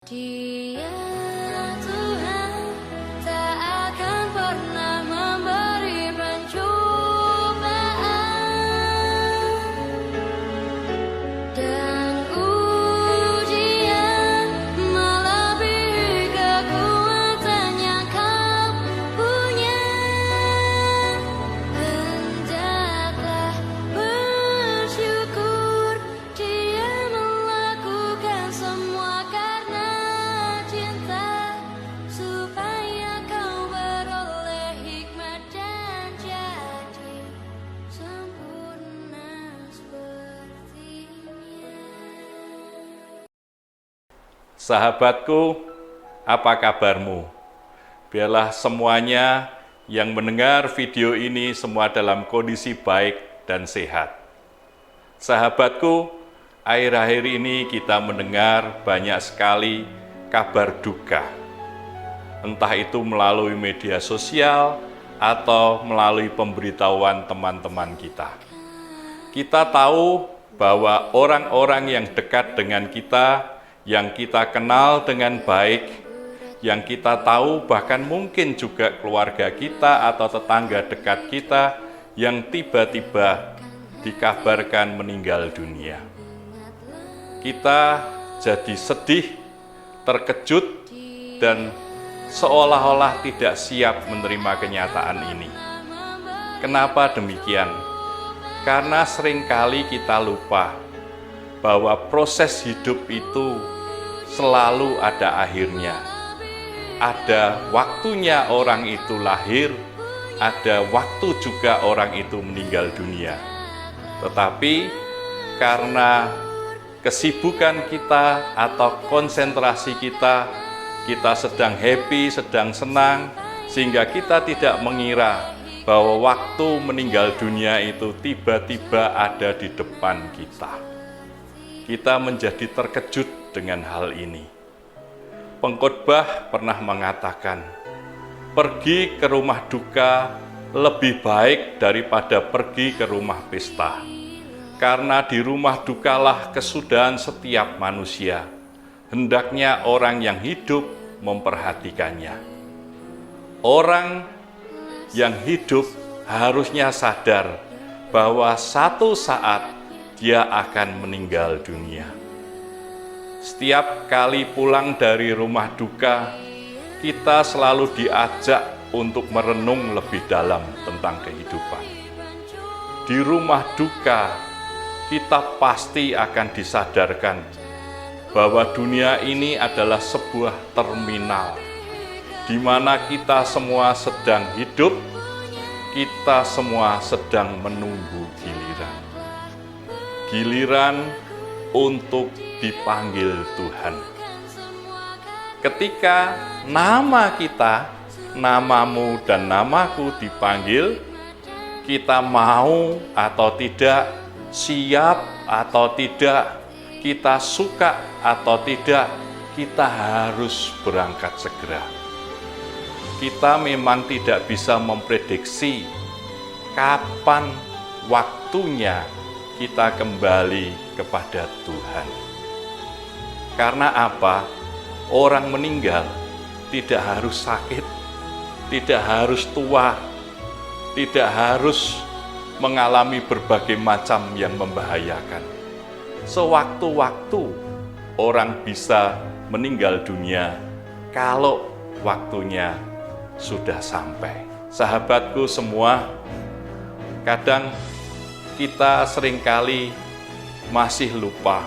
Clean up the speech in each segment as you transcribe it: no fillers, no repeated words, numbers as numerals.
Dia Tuhan tak akan pernah memberi pencobaan dan ujian melebihi kekuatan yang kau punya. Hendaklah bersyukur, Dia melakukan semua karena cinta, supaya kau beroleh hikmat dan jadi sempurna sepertinya. Sahabatku, apa kabarmu? Biarlah semuanya yang mendengar video ini semua dalam kondisi baik dan sehat. Sahabatku, akhir-akhir ini kita mendengar banyak sekali kabar duka. Entah itu melalui media sosial atau melalui pemberitahuan teman-teman kita. Kita tahu bahwa orang-orang yang dekat dengan kita, yang kita kenal dengan baik, yang kita tahu bahkan mungkin juga keluarga kita atau tetangga dekat kita yang tiba-tiba dikabarkan meninggal dunia. Kita jadi sedih, terkejut, dan seolah-olah tidak siap menerima kenyataan ini. Kenapa demikian? Karena seringkali kita lupa bahwa proses hidup itu selalu ada akhirnya. Ada waktunya orang itu lahir, ada waktu juga orang itu meninggal dunia. Tetapi karena kesibukan kita atau konsentrasi kita sedang happy, sedang senang, sehingga kita tidak mengira bahwa waktu meninggal dunia itu tiba-tiba ada di depan kita. Kita menjadi terkejut dengan hal ini. Pengkhotbah pernah mengatakan, pergi ke rumah duka lebih baik daripada pergi ke rumah pesta. Karena di rumah dukalah kesudahan setiap manusia. Hendaknya orang yang hidup memperhatikannya. Orang yang hidup harusnya sadar bahwa satu saat dia akan meninggal dunia. Setiap kali pulang dari rumah duka, kita selalu diajak untuk merenung lebih dalam tentang kehidupan. Di rumah duka, kita pasti akan disadarkan bahwa dunia ini adalah sebuah terminal, di mana kita semua sedang hidup, kita semua sedang menunggu giliran. Giliran untuk dipanggil Tuhan. Ketika nama kita, namamu dan namaku dipanggil, kita mau atau tidak, siap atau tidak, kita suka atau tidak, kita harus berangkat segera. Kita memang tidak bisa memprediksi kapan waktunya kita kembali kepada Tuhan. Karena apa? Orang meninggal tidak harus sakit, tidak harus tua, tidak harus mengalami berbagai macam yang membahayakan. Sewaktu-waktu orang bisa meninggal dunia kalau waktunya sudah sampai. Sahabatku semua, kadang kita seringkali masih lupa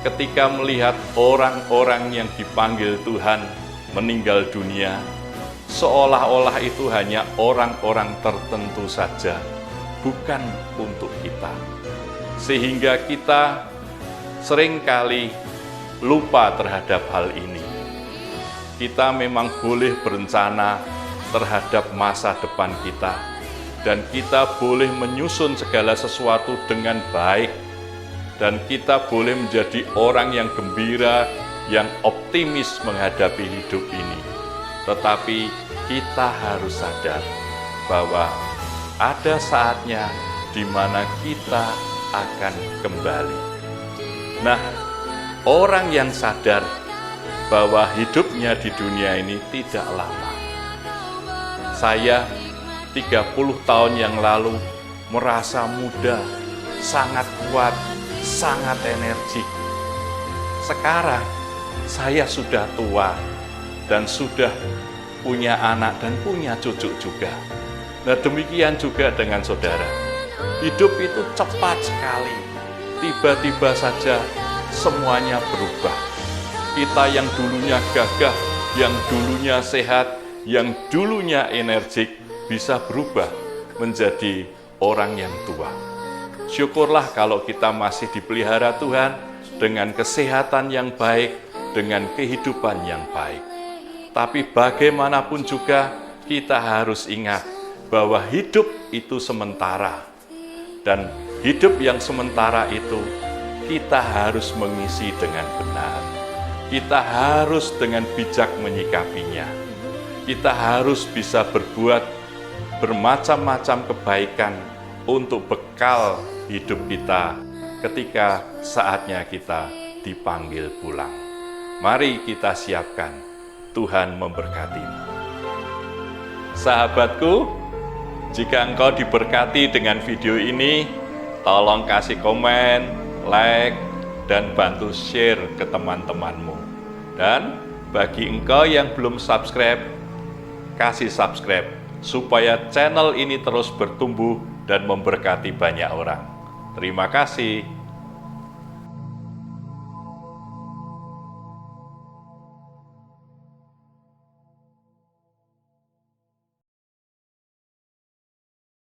ketika melihat orang-orang yang dipanggil Tuhan meninggal dunia, seolah-olah itu hanya orang-orang tertentu saja, bukan untuk kita. Sehingga kita seringkali lupa terhadap hal ini. Kita memang boleh berencana terhadap masa depan kita, dan kita boleh menyusun segala sesuatu dengan baik, dan kita boleh menjadi orang yang gembira, yang optimis menghadapi hidup ini. Tetapi kita harus sadar bahwa ada saatnya di mana kita akan kembali. Nah, orang yang sadar bahwa hidupnya di dunia ini tidak lama. Saya 30 tahun yang lalu merasa muda, sangat kuat, sangat energik. Sekarang saya sudah tua dan sudah punya anak dan punya cucu juga. Nah, demikian juga dengan saudara. Hidup itu cepat sekali. Tiba-tiba saja semuanya berubah. Kita yang dulunya gagah, yang dulunya sehat, yang dulunya energik, bisa berubah menjadi orang yang tua. Syukurlah kalau kita masih dipelihara Tuhan dengan kesehatan yang baik, dengan kehidupan yang baik. Tapi bagaimanapun juga kita harus ingat bahwa hidup itu sementara. Dan hidup yang sementara itu kita harus mengisi dengan benar. Kita harus dengan bijak menyikapinya. Kita harus bisa berbuat bermacam-macam kebaikan untuk bekal hidup kita ketika saatnya kita dipanggil pulang. Mari kita siapkan. Tuhan memberkatimu. Sahabatku, jika engkau diberkati dengan video ini, tolong kasih komen, like, dan bantu share ke teman-temanmu. Dan bagi engkau yang belum subscribe, kasih subscribe supaya channel ini terus bertumbuh dan memberkati banyak orang. Terima kasih.